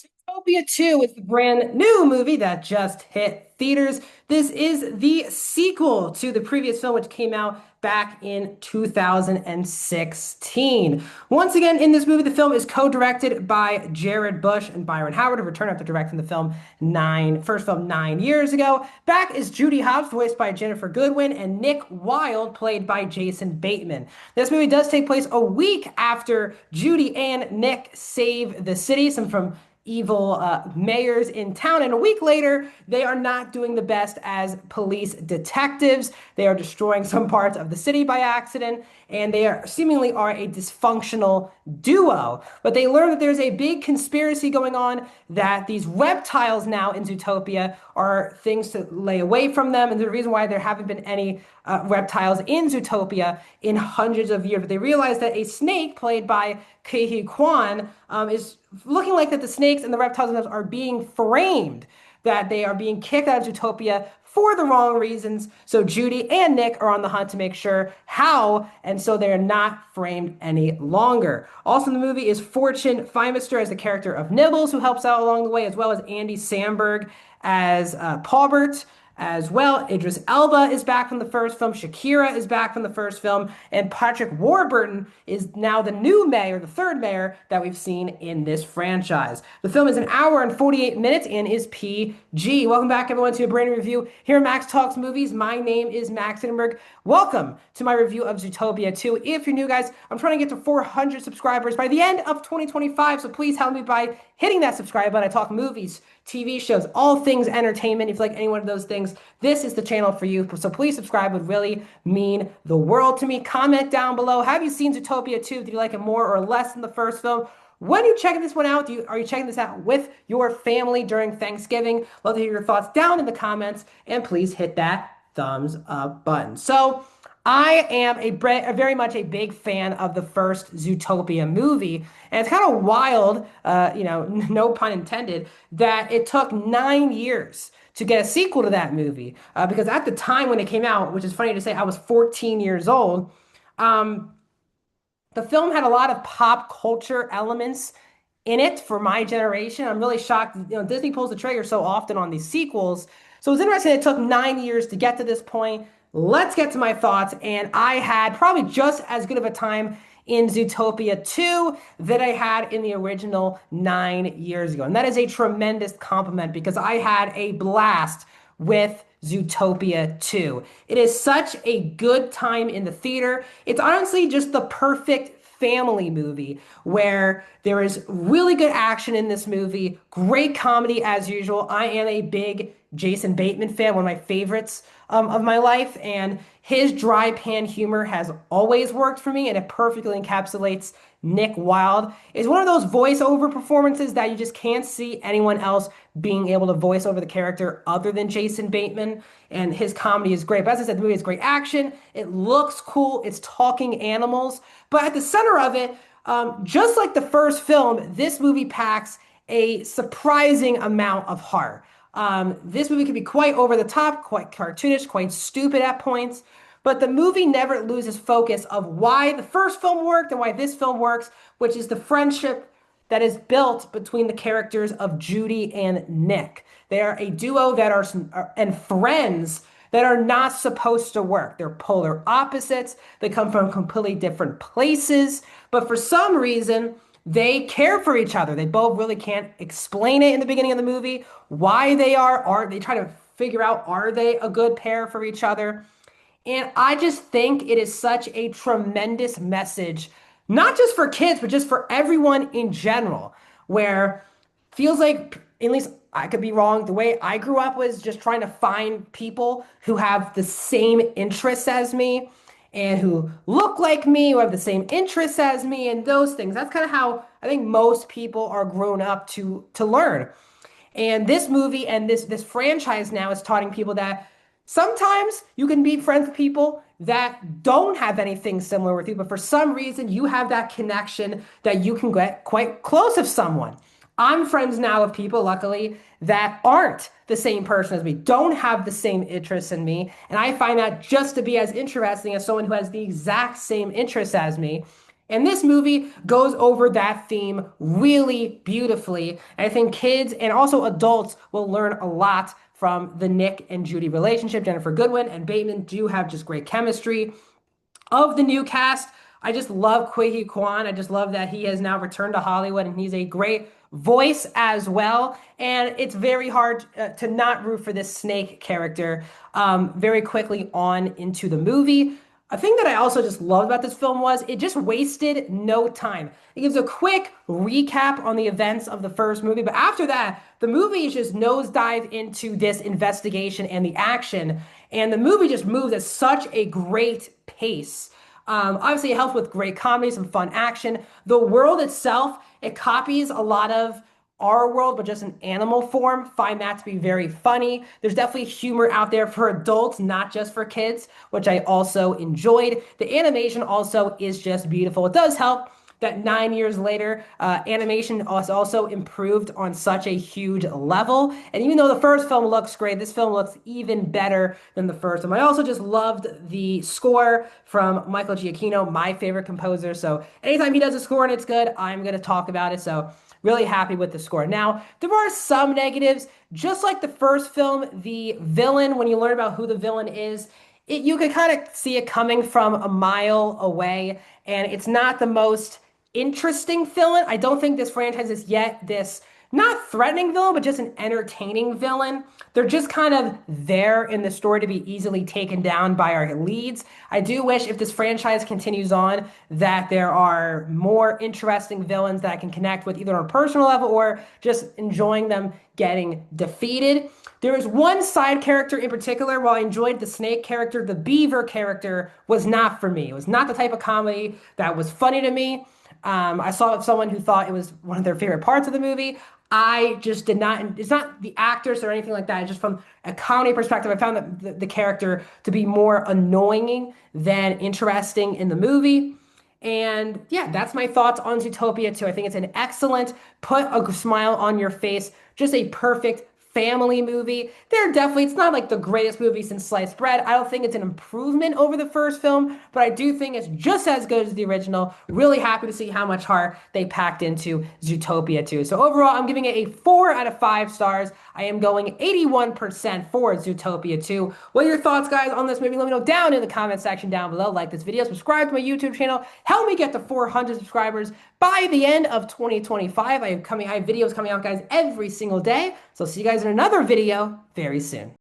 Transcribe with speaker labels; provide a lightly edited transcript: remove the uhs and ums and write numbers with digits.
Speaker 1: Zootopia 2 is the brand new movie that just hit theaters. This is the sequel to the previous film, which came out back in 2016. Once again, in this movie, the film is co-directed by Jared Bush and Byron Howard, who returned after directing the first film 9 years ago. Back is Judy Hopps, voiced by Jennifer Goodwin, and Nick Wilde, played by Jason Bateman. This movie does take place a week after Judy and Nick save the city, some from evil mayors in town. And a week later, they are not doing the best as police detectives. They are destroying some parts of the city by accident, and they are seemingly are a dysfunctional duo. But they learn that there's a big conspiracy going on, that these reptiles now in Zootopia are things to lay away from them, and the reason why there haven't been any reptiles in Zootopia in hundreds of years. But they realize that a snake played by Kehi Kwan is looking like that the snakes and the reptiles themselves are being framed, that they are being kicked out of Zootopia for the wrong reasons. So Judy and Nick are on the hunt to make sure how, and so they're not framed any longer. Also in the movie is Fortune Feimeister as the character of Nibbles, who helps out along the way, as well as Andy Samberg as Paulbert. As well, Idris Elba is back from the first film. Shakira is back from the first film. And Patrick Warburton is now the new mayor, the third mayor that we've seen in this franchise. The film is an hour and 48 minutes and is PG. Welcome back, everyone, to a brand new review here at Max Talks Movies. My name is Max Edinburgh. Welcome to my review of Zootopia 2. If you're new, guys, I'm trying to get to 400 subscribers by the end of 2025. So please help me by hitting that subscribe button. I talk movies, TV shows, all things entertainment. If you like any one of those things, this is the channel for you. So please subscribe, would really mean the world to me. Comment down below. Have you seen Zootopia 2? Did you like it more or less than the first film? When are you checking this one out? Are you checking this out with your family during Thanksgiving? Love to hear your thoughts down in the comments, and please hit that thumbs up button. So I am very much a big fan of the first Zootopia movie, and it's kind of wild, no pun intended, that it took 9 years to get a sequel to that movie. Because at the time when it came out, which is funny to say, I was 14 years old. Um, the film had a lot of pop culture elements in it for my generation. I'm really shocked. Disney pulls the trigger so often on these sequels. So it's interesting it took 9 years to get to this point. Let's get to my thoughts. And I had probably just as good of a time in Zootopia 2 that I had in the original 9 years ago. And that is a tremendous compliment because I had a blast with Zootopia 2. It is such a good time in the theater. It's honestly just the perfect family movie where there is really good action in this movie, great comedy as usual. I am a big Jason Bateman fan, one of my favorites of my life, and his dry pan humor has always worked for me, and it perfectly encapsulates Nick Wilde. It's one of those voiceover performances that you just can't see anyone else being able to voice over the character other than Jason Bateman, and his comedy is great. But as I said, the movie has great action. It looks cool. It's talking animals. But at the center of it, just like the first film, this movie packs a surprising amount of heart. This movie can be quite over the top, quite cartoonish, quite stupid at points, but the movie never loses focus of why the first film worked and why this film works, which is the friendship that is built between the characters of Judy and Nick. They are a duo that are and friends that are not supposed to work. They're polar opposites. They come from completely different places, but for some reason, they care for each other. They both really can't explain it in the beginning of the movie why they are they try to figure out, are they a good pair for each other? And I just think it is such a tremendous message, not just for kids, but just for everyone in general, where feels like, at least I could be wrong, the way I grew up was just trying to find people who have the same interests as me and who look like me, who have the same interests as me, and those things. That's kind of how I think most people are grown up to learn. And this movie and this franchise now is taught people that sometimes you can be friends with people that don't have anything similar with you, but for some reason you have that connection that you can get quite close with someone. I'm friends now with people, luckily, that aren't the same person as me, don't have the same interests in me. And I find that just to be as interesting as someone who has the exact same interests as me. And this movie goes over that theme really beautifully. And I think kids and also adults will learn a lot from the Nick and Judy relationship. Jennifer Goodwin and Bateman do have just great chemistry. Of the new cast, I just love Kwee Kwan. I just love that he has now returned to Hollywood and he's a great voice as well. And it's very hard to not root for this Snake character very quickly on into the movie. A thing that I also just loved about this film was it just wasted no time. It gives a quick recap on the events of the first movie, but after that, the movie just nosedive into this investigation and the action, and the movie just moves at such a great pace. Obviously, it helps with great comedy, some fun action. The world itself, it copies a lot of our world, but just in animal form. Find that to be very funny. There's definitely humor out there for adults, not just for kids, which I also enjoyed. The animation also is just beautiful. It does help that 9 years later, animation was also improved on such a huge level. And even though the first film looks great, this film looks even better than the first one. I also just loved the score from Michael Giacchino, my favorite composer. So anytime he does a score and it's good, I'm going to talk about it. So really happy with the score. Now, there are some negatives. Just like the first film, the villain, when you learn about who the villain is, you could kind of see it coming from a mile away, and it's not the most interesting villain. I don't think this franchise is yet this not threatening villain, but just an entertaining villain. They're just kind of there in the story to be easily taken down by our leads. I do wish if this franchise continues on that there are more interesting villains that I can connect with either on a personal level or just enjoying them getting defeated. There is one side character in particular. While I enjoyed the snake character, the beaver character was not for me. It was not the type of comedy that was funny to me. I saw someone who thought it was one of their favorite parts of the movie. I just did not. It's not the actors or anything like that. Just from a comedy perspective, I found that the character to be more annoying than interesting in the movie. And yeah, that's my thoughts on Zootopia 2. I think it's an excellent, put a smile on your face, just a perfect family movie. It's not like the greatest movie since sliced bread. I don't think it's an improvement over the first film, but I do think it's just as good as the original. Really happy to see how much heart they packed into Zootopia 2. So overall, I'm giving it a 4 out of 5 stars. I am going 81% for Zootopia 2. What are your thoughts, guys, on this movie? Let me know down in the comment section down below. Like this video, subscribe to my YouTube channel. Help me get to 400 subscribers by the end of 2025. I have videos coming out, guys, every single day. So see you guys in another video very soon.